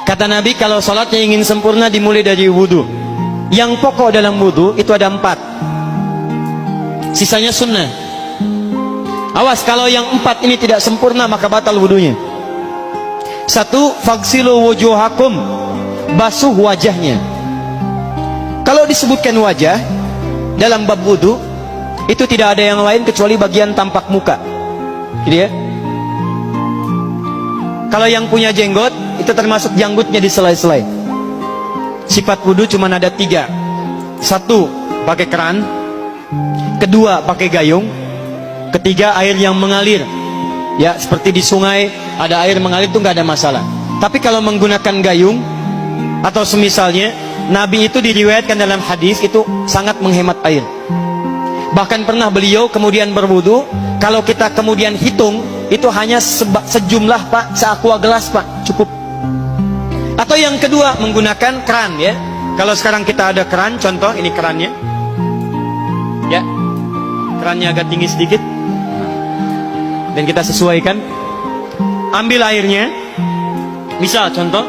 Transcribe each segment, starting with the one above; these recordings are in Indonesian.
Kata Nabi, kalau sholatnya ingin sempurna dimulai dari wudhu. Yang pokok dalam wudhu itu ada 4, sisanya sunnah. Awas, kalau yang 4 ini tidak sempurna maka batal wudhunya. 1, faghsilu wujuhakum, basuh wajahnya. Kalau disebutkan wajah dalam bab wudhu, itu tidak ada yang lain kecuali bagian tampak muka, gitu ya. Kalau yang punya jenggot, itu termasuk janggutnya di selai-selai. Sifat wudhu cuma ada 3. 1, pakai keran. 2, pakai gayung. 3, air yang mengalir. Ya, seperti di sungai ada air mengalir, itu nggak ada masalah. Tapi kalau menggunakan gayung atau semisalnya, Nabi itu diriwayatkan dalam hadis itu sangat menghemat air. Bahkan pernah beliau kemudian berwudu, kalau kita kemudian hitung, itu hanya sejumlah Pak, seaqua gelas Pak, cukup. Atau yang kedua, menggunakan keran ya. Kalau sekarang kita ada keran, contoh ini kerannya. Ya, kerannya agak tinggi sedikit. Dan kita sesuaikan. Ambil airnya. Misal contoh,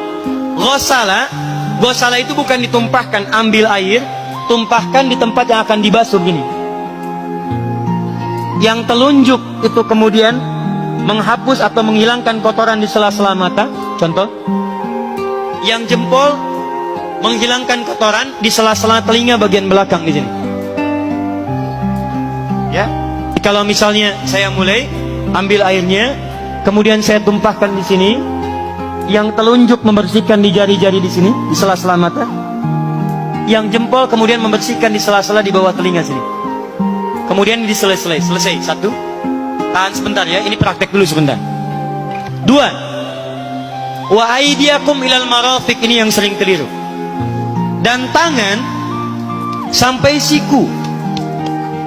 ghosala. Ghosala itu bukan ditumpahkan, ambil air, tumpahkan di tempat yang akan dibasuh gini. Yang telunjuk itu kemudian menghapus atau menghilangkan kotoran di sela-sela mata, contoh. Yang jempol menghilangkan kotoran di sela-sela telinga bagian belakang di sini. Ya. Kalau misalnya saya mulai ambil airnya, kemudian saya tumpahkan di sini. Yang telunjuk membersihkan di jari-jari di sini, di sela-sela mata. Yang jempol kemudian membersihkan di sela-sela di bawah telinga sini. Kemudian selesai. 1. Tahan sebentar ya, ini praktek dulu sebentar. 2. Wa aydiyakum ilal marafiq, ini yang sering keliru. Dan tangan sampai siku.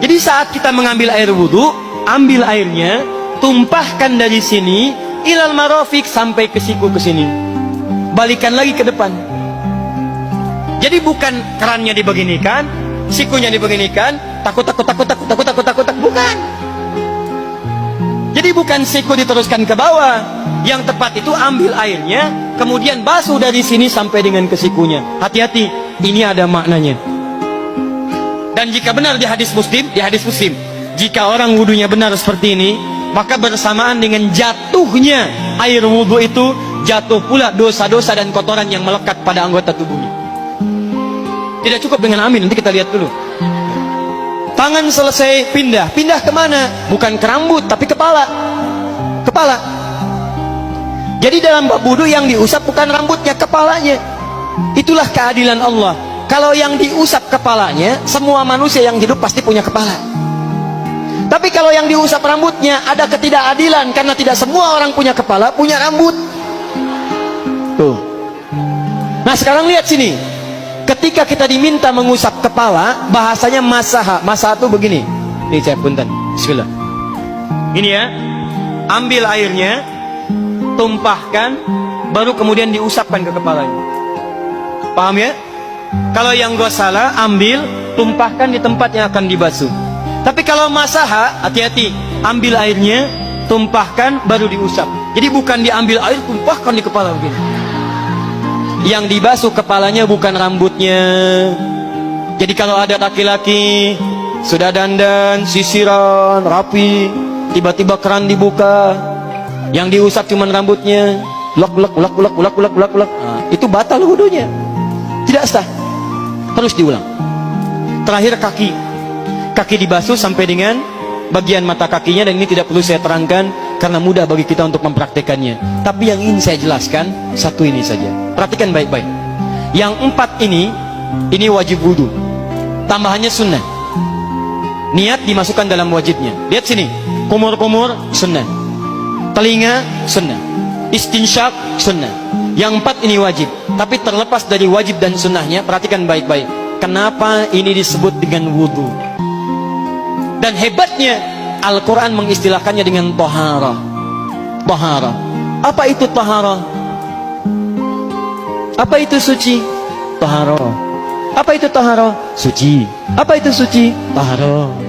Jadi saat kita mengambil air wudhu, ambil airnya, tumpahkan dari sini ilal marafiq sampai ke siku, ke sini. Balikan lagi ke depan. Jadi bukan kerannya dibeginikan, sikunya dibeginikan, takut, bukan. Jadi bukan siku diteruskan ke bawah. Yang tepat itu ambil airnya, kemudian basuh dari sini sampai dengan ke sikunya. Hati-hati, ini ada maknanya. Dan jika benar di hadis Muslim, jika orang wudunya benar seperti ini, maka bersamaan dengan jatuhnya air wudhu itu, jatuh pula dosa-dosa dan kotoran yang melekat pada anggota tubuhnya. Tidak cukup dengan amin, nanti kita lihat dulu. Tangan selesai, pindah kemana? Bukan ke rambut, tapi kepala. Jadi dalam bab wudu yang diusap bukan rambutnya, kepalanya. Itulah keadilan Allah. Kalau yang diusap kepalanya, semua manusia yang hidup pasti punya kepala. Tapi kalau yang diusap rambutnya, ada ketidakadilan, karena tidak semua orang punya kepala, punya rambut. Tuh. Nah sekarang lihat sini. Ketika kita diminta mengusap kepala, bahasanya masaha. Masaha itu begini. Ini saya punten. Bismillah. Ini ya. Ambil airnya, tumpahkan, baru kemudian diusapkan ke kepalanya. Paham ya? Kalau yang ghosala, ambil, tumpahkan di tempat yang akan dibasuh. Tapi kalau masaha, hati-hati. Ambil airnya, tumpahkan, baru diusap. Jadi bukan diambil air, tumpahkan di kepala begini. Yang dibasuh kepalanya bukan rambutnya. Jadi kalau ada laki-laki sudah dandan, sisiran, rapi, tiba-tiba keran dibuka, yang diusap cuma rambutnya, ulak. Itu batal wudunya. Tidak sah. Harus diulang. Terakhir kaki dibasuh sampai dengan bagian mata kakinya, dan ini tidak perlu saya terangkan karena mudah bagi kita untuk mempraktekannya. Tapi yang ingin saya jelaskan satu ini saja. Perhatikan baik-baik. Yang 4 ini wajib wudu. Tambahannya sunnah. Niat dimasukkan dalam wajibnya. Lihat sini. Kumur-kumur sunnah. Telinga sunnah. Istinsyak sunnah. Yang 4 ini wajib. Tapi terlepas dari wajib dan sunnahnya, perhatikan baik-baik. Kenapa ini disebut dengan wudu? Dan hebatnya Al-Quran mengistilahkannya dengan taharah. Taharah. Apa itu taharah? Apa itu suci? Taharah. Apa itu taharah? Suci. Apa itu suci? Taharah.